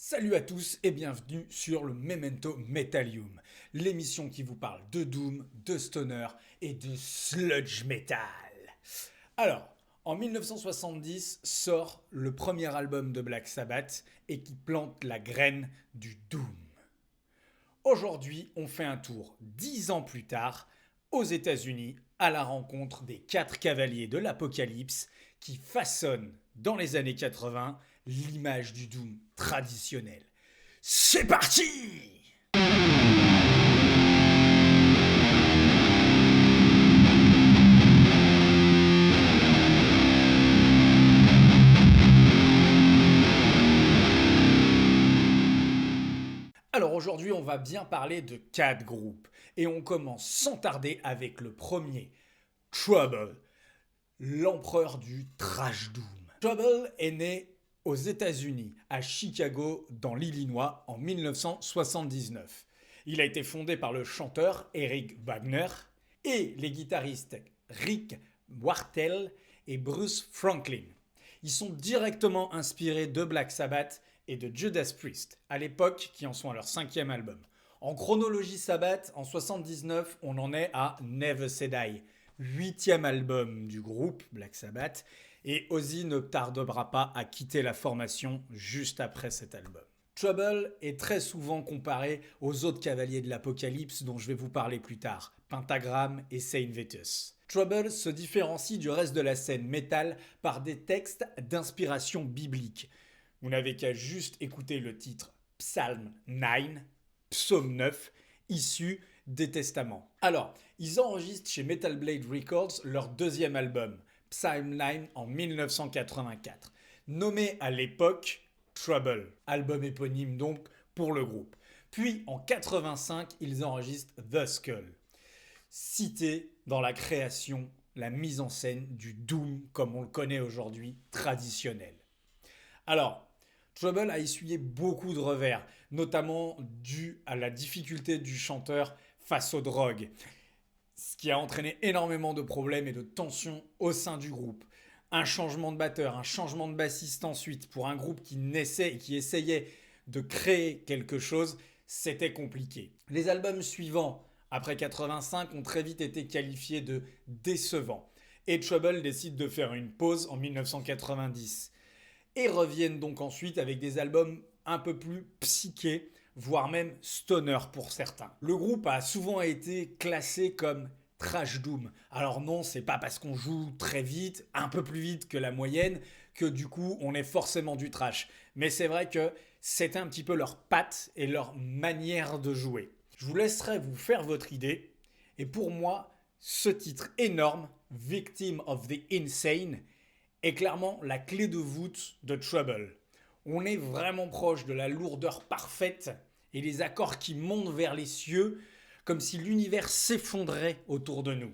Salut à tous et bienvenue sur le Memento Metalium, l'émission qui vous parle de Doom, de Stoner et de Sludge Metal. Alors, en 1970 sort le premier album de Black Sabbath et qui plante la graine du Doom. Aujourd'hui, on fait un tour 10 ans plus tard aux États-Unis à la rencontre des 4 cavaliers de l'Apocalypse qui façonnent dans les années 80 l'image du Doom traditionnel. C'est parti! Alors aujourd'hui, on va bien parler de 4 groupes et on commence sans tarder avec le premier, Trouble, l'empereur du thrash doom. Trouble est né aux États-Unis, à Chicago, dans l'Illinois, en 1979. Il a été fondé par le chanteur Eric Wagner et les guitaristes Rick Wartell et Bruce Franklin. Ils sont directement inspirés de Black Sabbath et de Judas Priest, à l'époque qui en sont à leur 5e album. En chronologie Sabbath, en 79, on en est à Never Say Die, 8e album du groupe Black Sabbath, et Ozzy ne tardera pas à quitter la formation juste après cet album. Trouble est très souvent comparé aux autres cavaliers de l'Apocalypse dont je vais vous parler plus tard, Pentagram et Saint Vitus. Trouble se différencie du reste de la scène métal par des textes d'inspiration biblique. Vous n'avez qu'à juste écouter le titre Psalm 9, Psaume 9, issu des Testaments. Alors, ils enregistrent chez Metal Blade Records leur 2e album, Psalm 9 en 1984, nommé à l'époque Trouble, album éponyme donc pour le groupe. Puis en 85, ils enregistrent The Skull, cité dans la création, la mise en scène du Doom comme on le connaît aujourd'hui, traditionnel. Alors, Trouble a essuyé beaucoup de revers, notamment dû à la difficulté du chanteur face aux drogues, ce qui a entraîné énormément de problèmes et de tensions au sein du groupe. Un changement de batteur, un changement de bassiste ensuite, pour un groupe qui naissait et qui essayait de créer quelque chose, c'était compliqué. Les albums suivants, après 85, ont très vite été qualifiés de décevants. Et Trouble décide de faire une pause en 1990. Et reviennent donc ensuite avec des albums un peu plus psychés, voire même stoner pour certains. Le groupe a souvent été classé comme thrash doom. Alors non, c'est pas parce qu'on joue très vite, un peu plus vite que la moyenne, que du coup on est forcément du thrash. Mais c'est vrai que c'était un petit peu leur patte et leur manière de jouer. Je vous laisserai vous faire votre idée. Et pour moi, ce titre énorme, Victim of the Insane, est clairement la clé de voûte de Trouble. On est vraiment proche de la lourdeur parfaite et les accords qui montent vers les cieux, comme si l'univers s'effondrait autour de nous.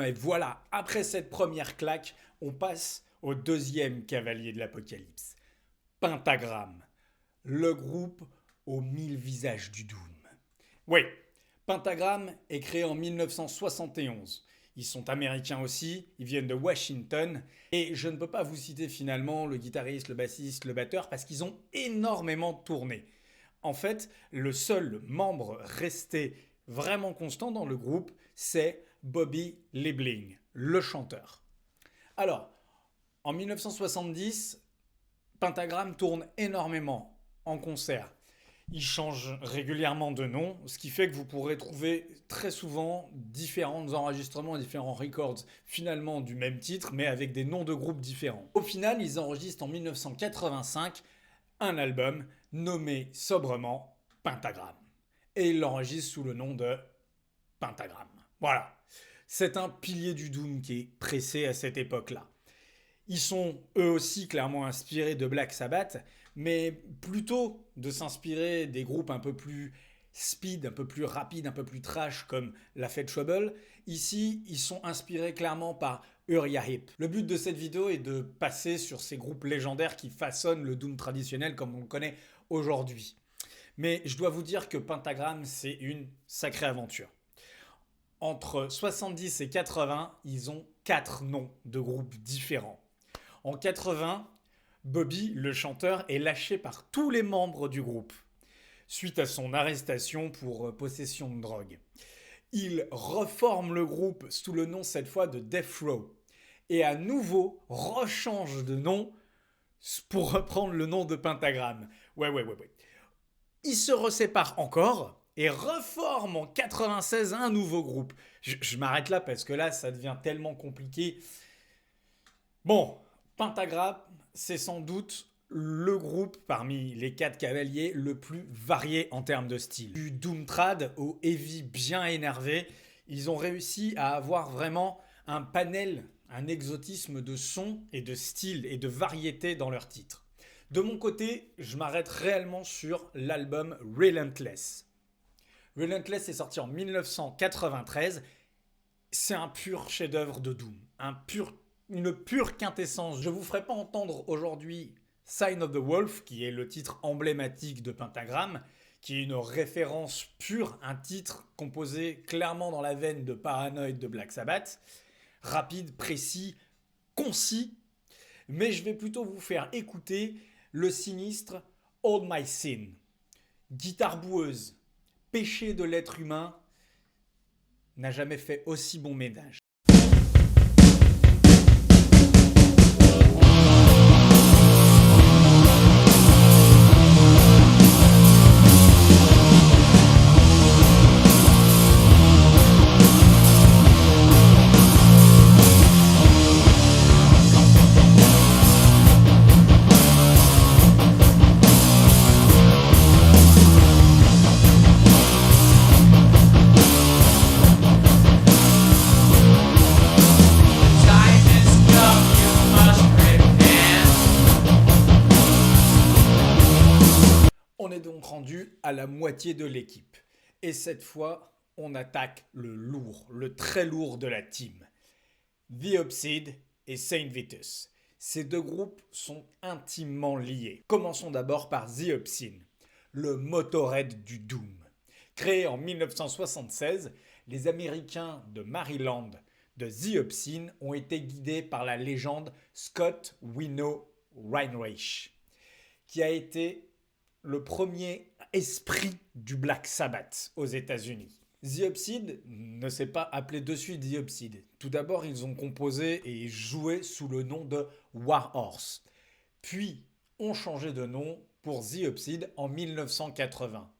Et voilà, après cette première claque, on passe au 2e cavalier de l'Apocalypse, Pentagram, le groupe aux 1000 visages du Doom. Oui, Pentagram est créé en 1971. Ils sont américains aussi, ils viennent de Washington, et je ne peux pas vous citer finalement le guitariste, le bassiste, le batteur, parce qu'ils ont énormément tourné. En fait, le seul membre resté vraiment constant dans le groupe, c'est Bobby Liebling, le chanteur. Alors, en 1970, Pentagram tourne énormément en concert. Il change régulièrement de nom, ce qui fait que vous pourrez trouver très souvent différents enregistrements, différents records finalement du même titre, mais avec des noms de groupes différents. Au final, ils enregistrent en 1985 un album nommé sobrement Pentagram. Et ils l'enregistrent sous le nom de Pentagram. Voilà. C'est un pilier du Doom qui est pressé à cette époque-là. Ils sont eux aussi clairement inspirés de Black Sabbath, mais plutôt de s'inspirer des groupes un peu plus speed, un peu plus rapide, un peu plus trash comme l'a fait Trouble. Ici, ils sont inspirés clairement par Uriah Heep. Le but de cette vidéo est de passer sur ces groupes légendaires qui façonnent le doom traditionnel comme on le connaît aujourd'hui. Mais je dois vous dire que Pentagram, c'est une sacrée aventure. Entre 70 et 80, ils ont 4 noms de groupes différents. En 80, Bobby, le chanteur, est lâché par tous les membres du groupe, suite à son arrestation pour possession de drogue. Il reforme le groupe sous le nom cette fois de Death Row, et à nouveau rechange de nom pour reprendre le nom de Pentagram. Ouais. Il se resépare encore et reforme en 96 un nouveau groupe. Je m'arrête là parce que là, ça devient tellement compliqué. Bon, Pentagram, c'est sans doute le groupe parmi les 4 cavaliers le plus varié en termes de style. Du doom trad au heavy bien énervé, ils ont réussi à avoir vraiment un panel, un exotisme de sons et de styles et de variété dans leurs titres. De mon côté, je m'arrête réellement sur l'album Relentless. Relentless est sorti en 1993. C'est un pur chef-d'œuvre de doom, une pure quintessence. Je ne vous ferai pas entendre aujourd'hui Sign of the Wolf, qui est le titre emblématique de Pentagram, qui est une référence pure, un titre composé clairement dans la veine de Paranoid de Black Sabbath, rapide, précis, concis, mais je vais plutôt vous faire écouter le sinistre All My Sin. Guitare boueuse, péché de l'être humain, n'a jamais fait aussi bon ménage. On est donc rendu à la moitié de l'équipe. Et cette fois, on attaque le lourd, le très lourd de la team. The Obsede et Saint Vitus. Ces deux groupes sont intimement liés. Commençons d'abord par The Obscene, le Motorhead du Doom. Créé en 1976, les Américains de Maryland de The Obscene ont été guidés par la légende Scott Winnow Weinreich, qui a été le premier esprit du Black Sabbath aux États-Unis. The Obsede ne s'est pas appelé de suite The Obsede. Tout d'abord, ils ont composé et joué sous le nom de Warhorse. Puis, ont changé de nom pour The Obsede en 1980.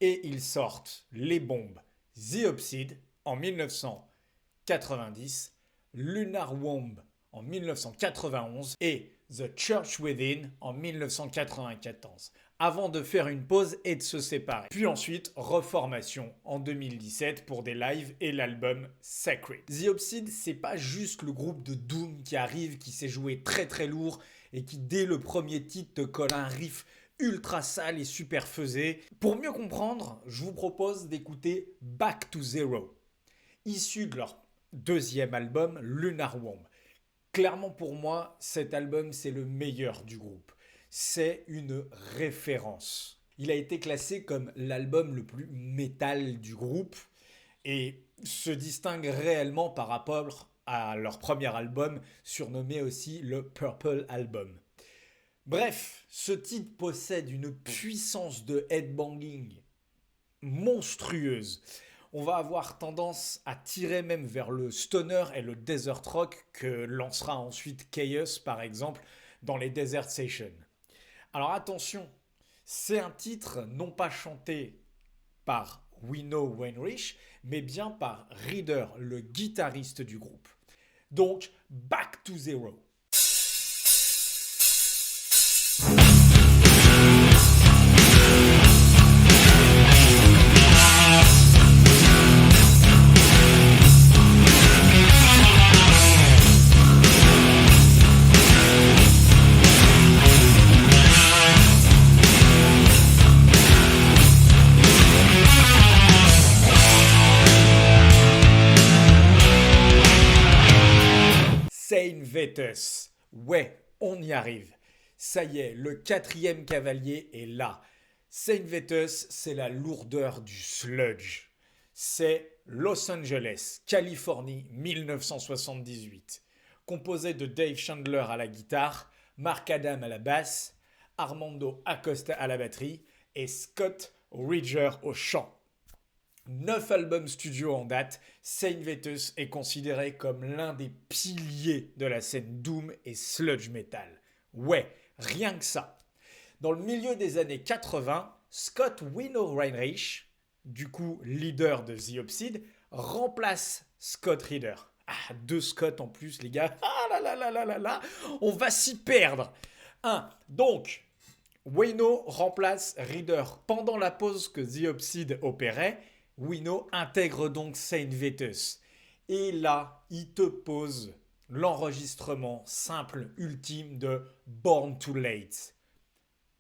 Et ils sortent les bombes The Obsede en 1990, Lunar Womb en 1991 et The Church Within en 1994, avant de faire une pause et de se séparer. Puis ensuite, reformation en 2017 pour des lives et l'album Sacred. The Obsede, c'est pas juste le groupe de Doom qui arrive, qui s'est joué très très lourd et qui dès le premier titre te colle un riff ultra sale et super faisé. Pour mieux comprendre, je vous propose d'écouter Back to Zero, issu de leur deuxième album Lunar Womb. Clairement pour moi, cet album c'est le meilleur du groupe. C'est une référence. Il a été classé comme l'album le plus métal du groupe et se distingue réellement par rapport à leur premier album, surnommé aussi le Purple Album. Bref, ce titre possède une puissance de headbanging monstrueuse. On va avoir tendance à tirer même vers le stoner et le desert rock que lancera ensuite Chaos par exemple dans les Desert Sessions. Alors attention, c'est un titre non pas chanté par Winnow Weinreich, mais bien par Reader, le guitariste du groupe. Donc, Back to Zero. Vetus. Ouais, on y arrive. Ça y est, le 4e cavalier est là. Saint Vetus, c'est la lourdeur du sludge. C'est Los Angeles, Californie, 1978. Composé de Dave Chandler à la guitare, Mark Adam à la basse, Armando Acosta à la batterie et Scott Ridger au chant. 9 albums studio en date, Saint Vetus est considéré comme l'un des piliers de la scène doom et sludge metal. Ouais, rien que ça. Dans le milieu des années 80, Scott Wino Heinrich, du coup leader de The Obsede, remplace Scott Reeder. Ah, 2 Scott en plus, les gars. Ah là là là là là là, on va s'y perdre. Donc, Wino remplace Reeder pendant la pause que The Obsede opérait. Wino intègre donc Saint Vetus. Et là, il te pose l'enregistrement simple ultime de Born Too Late.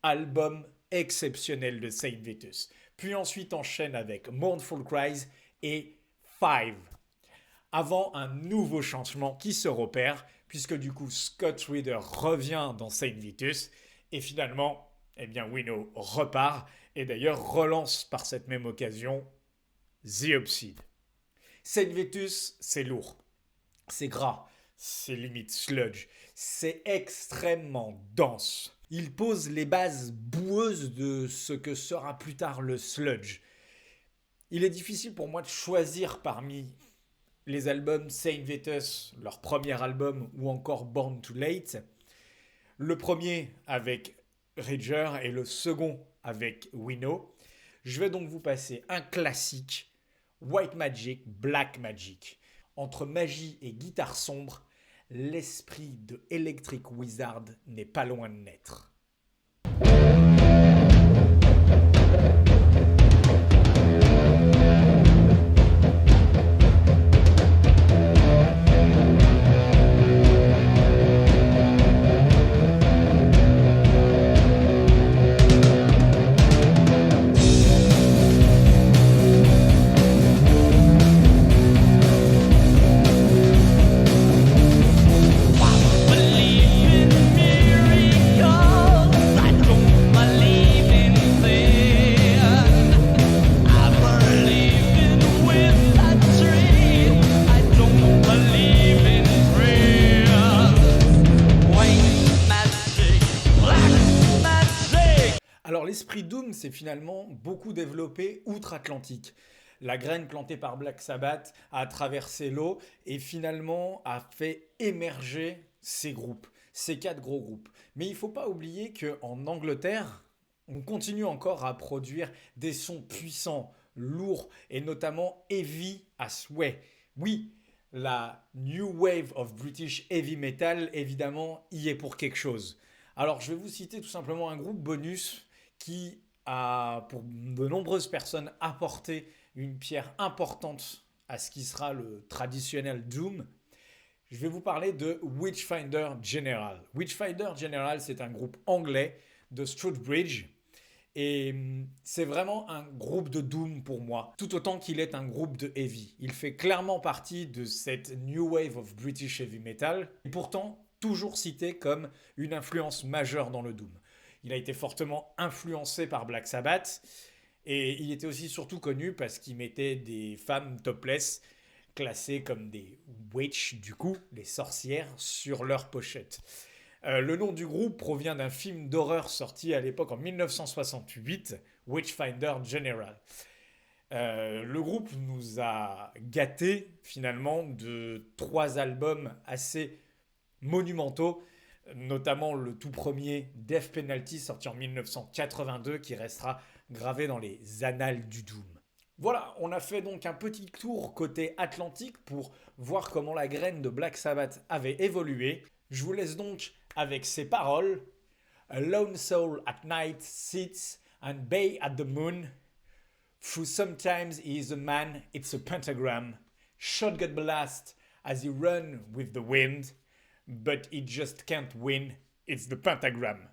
Album exceptionnel de Saint Vetus. Puis ensuite enchaîne avec Mournful Cries et Five. Avant un nouveau changement qui se repère, puisque du coup Scott Reeder revient dans Saint Vetus, et finalement, eh bien Wino repart, et d'ailleurs relance par cette même occasion The Obsede. Saint Vetus, c'est lourd, c'est gras, c'est limite sludge, c'est extrêmement dense. Il pose les bases boueuses de ce que sera plus tard le sludge. Il est difficile pour moi de choisir parmi les albums Saint Vetus, leur premier album, ou encore Born Too Late. Le premier avec Ridger et le second avec Wino. Je vais donc vous passer un classique, White Magic, Black Magic. Entre magie et guitare sombre, l'esprit de Electric Wizard n'est pas loin de naître. Alors l'esprit Doom s'est finalement beaucoup développé outre-Atlantique. La graine plantée par Black Sabbath a traversé l'eau et finalement a fait émerger ces groupes, ces 4 gros groupes. Mais il ne faut pas oublier qu'en Angleterre, on continue encore à produire des sons puissants, lourds et notamment heavy à souhait. Oui, la New Wave of British Heavy Metal, évidemment, y est pour quelque chose. Alors je vais vous citer tout simplement un groupe bonus qui a, pour de nombreuses personnes, apporté une pierre importante à ce qui sera le traditionnel Doom. Je vais vous parler de Witchfinder General. Witchfinder General, c'est un groupe anglais de Struthbridge. Et c'est vraiment un groupe de Doom pour moi, tout autant qu'il est un groupe de Heavy. Il fait clairement partie de cette New Wave of British Heavy Metal, et pourtant toujours cité comme une influence majeure dans le Doom. Il a été fortement influencé par Black Sabbath et il était aussi surtout connu parce qu'il mettait des femmes topless classées comme des witches, du coup, les sorcières, sur leur pochette. Le nom du groupe provient d'un film d'horreur sorti à l'époque en 1968, Witchfinder General. Le groupe nous a gâtés finalement de 3 albums assez monumentaux, notamment le tout premier Death Penalty sorti en 1982 qui restera gravé dans les annales du Doom. Voilà, on a fait donc un petit tour côté Atlantique pour voir comment la graine de Black Sabbath avait évolué. Je vous laisse donc avec ces paroles. A lone soul at night sits and bay at the moon. Through sometimes he is a man, it's a pentagram. Shotgun blast as he run with the wind. But he just can't win, it's the pentagram.